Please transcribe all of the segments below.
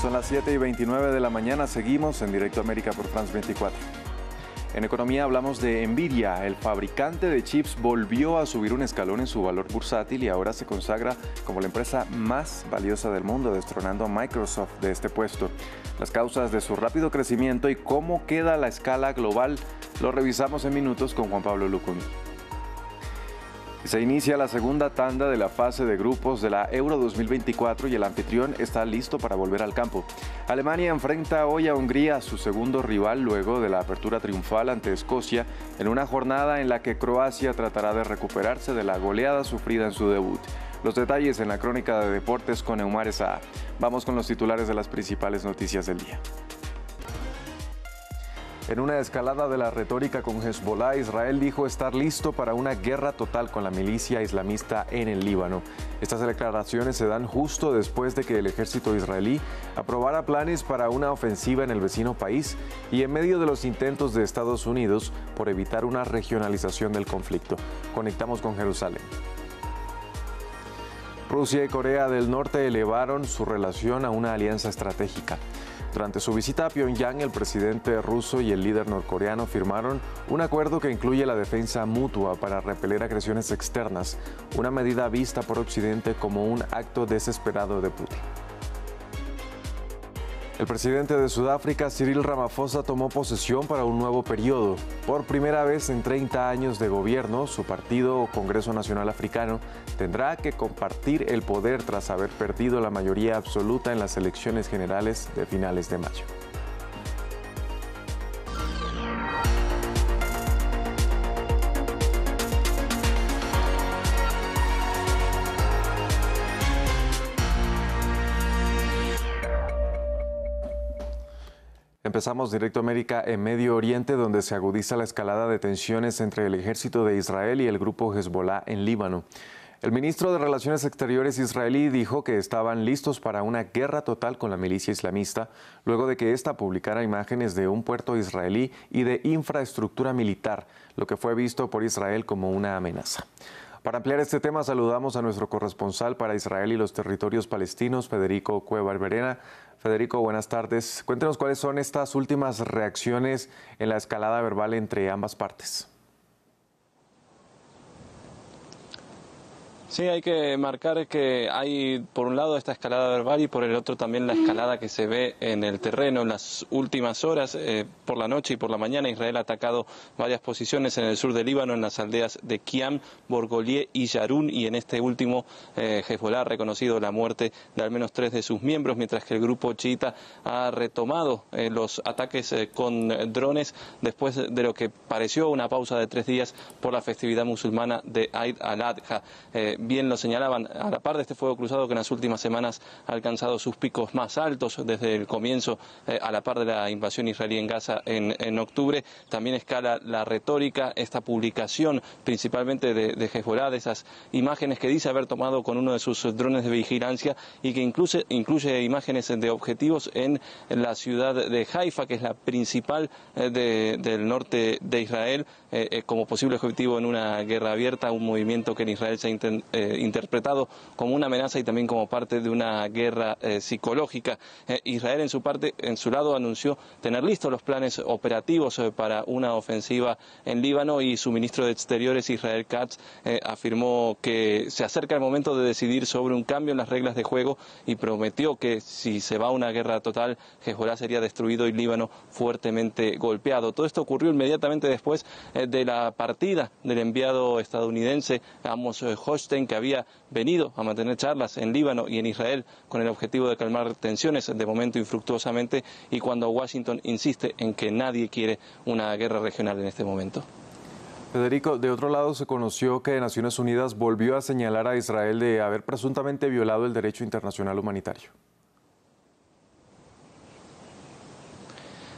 Son las 7:29 de la mañana, seguimos en Directo América por France 24. En economía hablamos de Nvidia. El fabricante de chips volvió a subir un escalón en su valor bursátil y ahora se consagra como la empresa más valiosa del mundo, destronando a Microsoft de este puesto. Las causas de su rápido crecimiento y cómo queda la escala global lo revisamos en minutos con Juan Pablo Lucumí. Se inicia la segunda tanda de la fase de grupos de la Euro 2024 y el anfitrión está listo para volver al campo. Alemania enfrenta hoy a Hungría, su segundo rival luego de la apertura triunfal ante Escocia, en una jornada en la que Croacia tratará de recuperarse de la goleada sufrida en su debut. Los detalles en la crónica de deportes con Eumar Esaa. Vamos con los titulares de las principales noticias del día. En una escalada de la retórica con Hezbollah, Israel dijo estar listo para una guerra total con la milicia islamista en el Líbano. Estas declaraciones se dan justo después de que el ejército israelí aprobara planes para una ofensiva en el vecino país y en medio de los intentos de Estados Unidos por evitar una regionalización del conflicto. Conectamos con Jerusalén. Rusia y Corea del Norte elevaron su relación a una alianza estratégica. Durante su visita a Pyongyang, el presidente ruso y el líder norcoreano firmaron un acuerdo que incluye la defensa mutua para repeler agresiones externas, una medida vista por Occidente como un acto desesperado de Putin. El presidente de Sudáfrica, Cyril Ramaphosa, tomó posesión para un nuevo periodo. Por primera vez en 30 años de gobierno, su partido, Congreso Nacional Africano, tendrá que compartir el poder tras haber perdido la mayoría absoluta en las elecciones generales de finales de mayo. Empezamos Directo América en Medio Oriente, donde se agudiza la escalada de tensiones entre el ejército de Israel y el grupo Hezbollah en Líbano. El ministro de Relaciones Exteriores israelí dijo que estaban listos para una guerra total con la milicia islamista, luego de que ésta publicara imágenes de un puerto israelí y de infraestructura militar, lo que fue visto por Israel como una amenaza. Para ampliar este tema, saludamos a nuestro corresponsal para Israel y los territorios palestinos, Federico Cuellar Verena. Federico, buenas tardes. Cuéntenos cuáles son estas últimas reacciones en la escalada verbal entre ambas partes. Sí, hay que marcar que hay por un lado esta escalada verbal y por el otro también la escalada que se ve en el terreno. En las últimas horas, por la noche y por la mañana, Israel ha atacado varias posiciones en el sur del Líbano, en las aldeas de Kiam, Borgolié y Yarun, y en este último Hezbollah ha reconocido la muerte de al menos 3 de sus miembros, mientras que el grupo chiita ha retomado los ataques con drones después de lo que pareció una pausa de 3 días por la festividad musulmana de Eid al-Adha. Bien lo señalaban, a la par de este fuego cruzado que en las últimas semanas ha alcanzado sus picos más altos desde el comienzo, a la par de la invasión israelí en Gaza en octubre, también escala la retórica, esta publicación principalmente de Hezbollah, de esas imágenes que dice haber tomado con uno de sus drones de vigilancia y que incluye imágenes de objetivos en la ciudad de Haifa, que es la principal del norte de Israel, como posible objetivo en una guerra abierta, un movimiento que en Israel se ha interpretado como una amenaza y también como parte de una guerra psicológica. Israel en su lado anunció tener listos los planes operativos para una ofensiva en Líbano, y su ministro de Exteriores, Israel Katz, afirmó que se acerca el momento de decidir sobre un cambio en las reglas de juego y prometió que si se va a una guerra total, Hezbollah sería destruido y Líbano fuertemente golpeado. Todo esto ocurrió inmediatamente después de la partida del enviado estadounidense Amos Hochstein, que había venido a mantener charlas en Líbano y en Israel con el objetivo de calmar tensiones, de momento infructuosamente, y cuando Washington insiste en que nadie quiere una guerra regional en este momento. Federico, de otro lado se conoció que Naciones Unidas volvió a señalar a Israel de haber presuntamente violado el derecho internacional humanitario.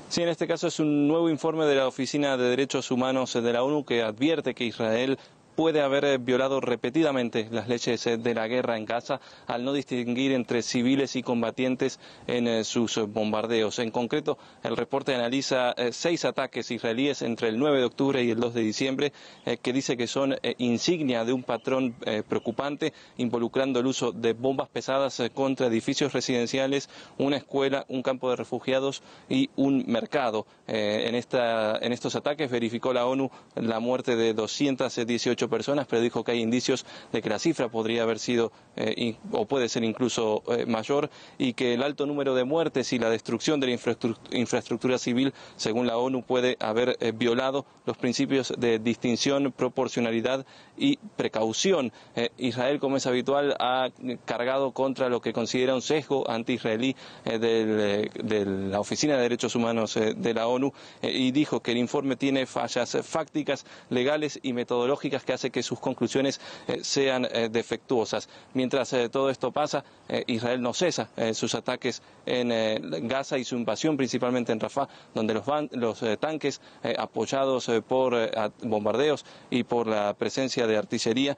Sí, en este caso es un nuevo informe de la Oficina de Derechos Humanos de la ONU que advierte que Israel puede haber violado repetidamente las leyes de la guerra en Gaza al no distinguir entre civiles y combatientes en sus bombardeos. En concreto, el reporte analiza 6 ataques israelíes entre el 9 de octubre y el 2 de diciembre que dice que son insignia de un patrón preocupante involucrando el uso de bombas pesadas contra edificios residenciales, una escuela, un campo de refugiados y un mercado. En estos ataques verificó la ONU la muerte de 218 personas, pero dijo que hay indicios de que la cifra podría haber sido o puede ser incluso mayor, y que el alto número de muertes y la destrucción de la infraestructura civil, según la ONU, puede haber violado los principios de distinción, proporcionalidad y precaución. Israel, como es habitual, ha cargado contra lo que considera un sesgo anti-israelí de la Oficina de Derechos Humanos de la ONU, y dijo que el informe tiene fallas fácticas, legales y metodológicas que hace que sus conclusiones sean defectuosas. Mientras todo esto pasa, Israel no cesa sus ataques en Gaza y su invasión principalmente en Rafah, donde los tanques apoyados por bombardeos y por la presencia de artillería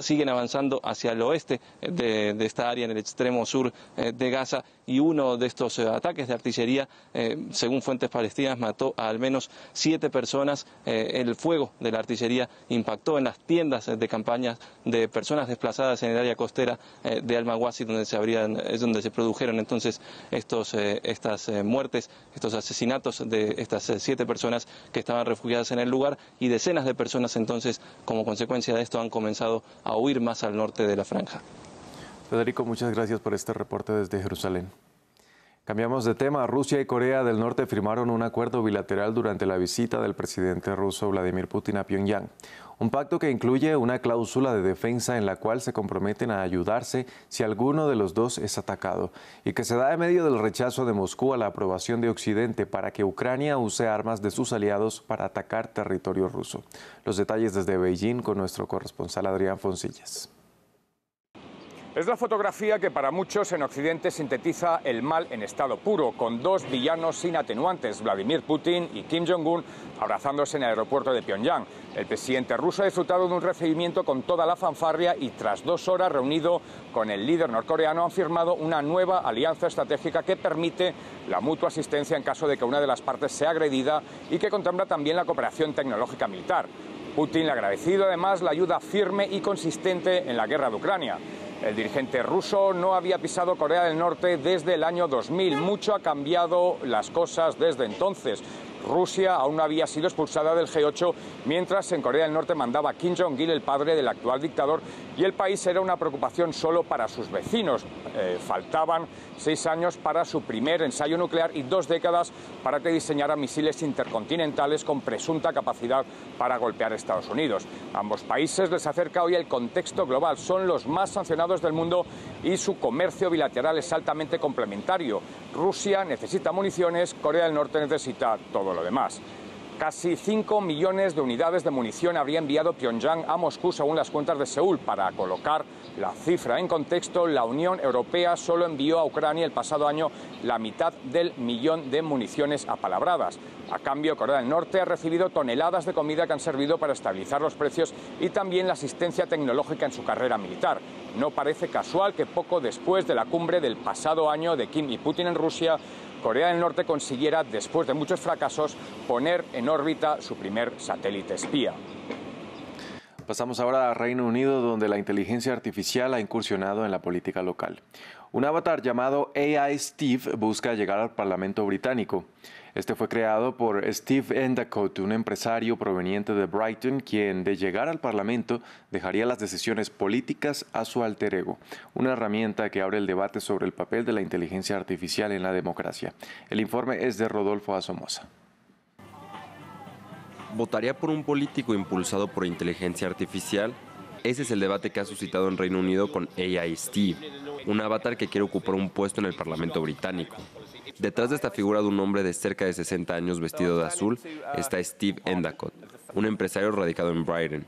siguen avanzando hacia el oeste de esta área en el extremo sur de Gaza, y uno de estos ataques de artillería, según fuentes palestinas, mató a al menos 7 personas. El fuego de la artillería impactó en las tiendas de campaña de personas desplazadas en el área costera de Al-Mawasi, donde se produjeron entonces estas muertes, estos asesinatos de estas 7 personas que estaban refugiadas en el lugar, y decenas de personas entonces, como consecuencia de esto, han comenzado a huir más al norte de la franja. Federico, muchas gracias por este reporte desde Jerusalén. Cambiamos de tema. Rusia y Corea del Norte firmaron un acuerdo bilateral durante la visita del presidente ruso Vladimir Putin a Pyongyang. Un pacto que incluye una cláusula de defensa en la cual se comprometen a ayudarse si alguno de los dos es atacado, y que se da en medio del rechazo de Moscú a la aprobación de Occidente para que Ucrania use armas de sus aliados para atacar territorio ruso. Los detalles desde Beijing con nuestro corresponsal Adrián Foncillas. Es la fotografía que para muchos en Occidente sintetiza el mal en estado puro, con 2 villanos sin atenuantes, Vladimir Putin y Kim Jong-un, abrazándose en el aeropuerto de Pyongyang. El presidente ruso ha disfrutado de un recibimiento con toda la fanfarria y tras 2 horas reunido con el líder norcoreano han firmado una nueva alianza estratégica que permite la mutua asistencia en caso de que una de las partes sea agredida y que contempla también la cooperación tecnológica militar. Putin le ha agradecido además la ayuda firme y consistente en la guerra de Ucrania. El dirigente ruso no había pisado Corea del Norte desde el año 2000. Mucho ha cambiado las cosas desde entonces. Rusia aún no había sido expulsada del G8, mientras en Corea del Norte mandaba Kim Jong-il, el padre del actual dictador, y el país era una preocupación solo para sus vecinos. Faltaban 6 años para su primer ensayo nuclear y 2 décadas para que diseñara misiles intercontinentales con presunta capacidad para golpear a Estados Unidos. A ambos países les acerca hoy el contexto global. Son los más sancionados del mundo y su comercio bilateral es altamente complementario. Rusia necesita municiones, Corea del Norte necesita todo lo demás. Casi 5 millones de unidades de munición habría enviado Pyongyang a Moscú, según las cuentas de Seúl. Para colocar la cifra en contexto, la Unión Europea solo envió a Ucrania el pasado año la mitad del millón de municiones apalabradas. A cambio, Corea del Norte ha recibido toneladas de comida que han servido para estabilizar los precios y también la asistencia tecnológica en su carrera militar. No parece casual que poco después de la cumbre del pasado año de Kim y Putin en Rusia, Corea del Norte consiguiera, después de muchos fracasos, poner en órbita su primer satélite espía. Pasamos ahora a Reino Unido, donde la inteligencia artificial ha incursionado en la política local. Un avatar llamado AI Steve busca llegar al Parlamento británico. Este fue creado por Steve Endacott, un empresario proveniente de Brighton, quien, de llegar al Parlamento, dejaría las decisiones políticas a su alter ego, una herramienta que abre el debate sobre el papel de la inteligencia artificial en la democracia. El informe es de Rodolfo Asomosa. ¿Votaría por un político impulsado por inteligencia artificial? Ese es el debate que ha suscitado en Reino Unido con AI Steve, un avatar que quiere ocupar un puesto en el Parlamento británico. Detrás de esta figura de un hombre de cerca de 60 años vestido de azul está Steve Endacott, un empresario radicado en Brighton.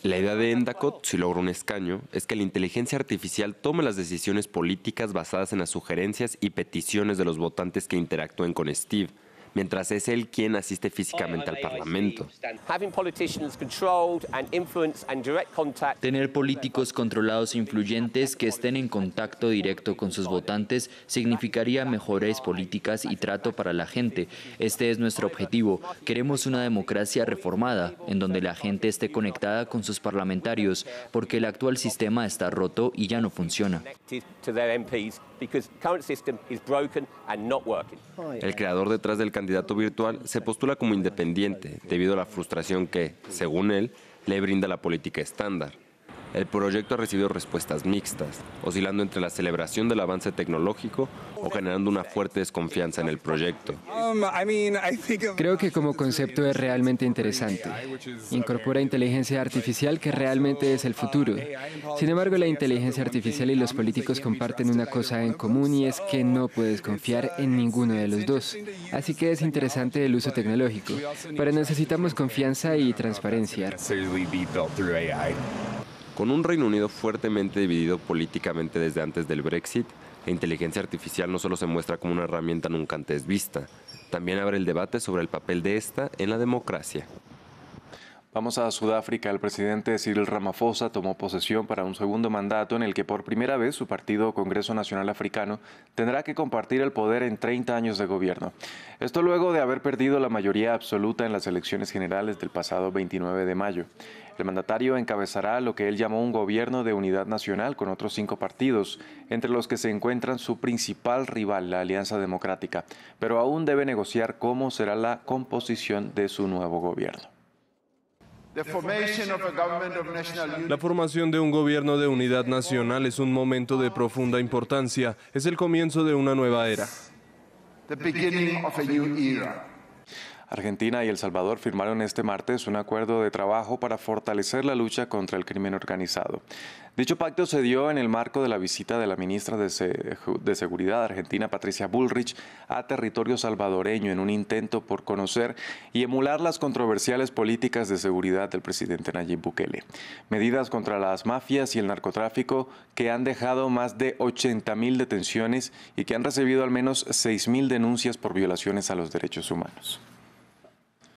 La idea de Endacott, si logra un escaño, es que la inteligencia artificial tome las decisiones políticas basadas en las sugerencias y peticiones de los votantes que interactúen con Steve, mientras es él quien asiste físicamente al Parlamento. Tener políticos controlados e influyentes que estén en contacto directo con sus votantes significaría mejores políticas y trato para la gente. Este es nuestro objetivo. Queremos una democracia reformada, en donde la gente esté conectada con sus parlamentarios, porque el actual sistema está roto y ya no funciona. El creador detrás del candidato virtual se postula como independiente debido a la frustración que, según él, le brinda la política estándar. El proyecto ha recibido respuestas mixtas, oscilando entre la celebración del avance tecnológico o generando una fuerte desconfianza en el proyecto. Creo que como concepto es realmente interesante. Incorpora inteligencia artificial que realmente es el futuro. Sin embargo, la inteligencia artificial y los políticos comparten una cosa en común y es que no puedes confiar en ninguno de los dos. Así que es interesante el uso tecnológico, pero necesitamos confianza y transparencia. Con un Reino Unido fuertemente dividido políticamente desde antes del Brexit, la inteligencia artificial no solo se muestra como una herramienta nunca antes vista, también abre el debate sobre el papel de esta en la democracia. Vamos a Sudáfrica. El presidente Cyril Ramaphosa tomó posesión para un segundo mandato en el que por primera vez su partido Congreso Nacional Africano tendrá que compartir el poder en 30 años de gobierno. Esto luego de haber perdido la mayoría absoluta en las elecciones generales del pasado 29 de mayo. El mandatario encabezará lo que él llamó un gobierno de unidad nacional con otros 5 partidos, entre los que se encuentran su principal rival, la Alianza Democrática, pero aún debe negociar cómo será la composición de su nuevo gobierno. La formación de un gobierno de unidad nacional es un momento de profunda importancia. Es el comienzo de una nueva era. Argentina y El Salvador firmaron este martes un acuerdo de trabajo para fortalecer la lucha contra el crimen organizado. Dicho pacto se dio en el marco de la visita de la ministra de Seguridad argentina, Patricia Bullrich, a territorio salvadoreño en un intento por conocer y emular las controversiales políticas de seguridad del presidente Nayib Bukele. Medidas contra las mafias y el narcotráfico que han dejado más de 80.000 detenciones y que han recibido al menos 6.000 denuncias por violaciones a los derechos humanos.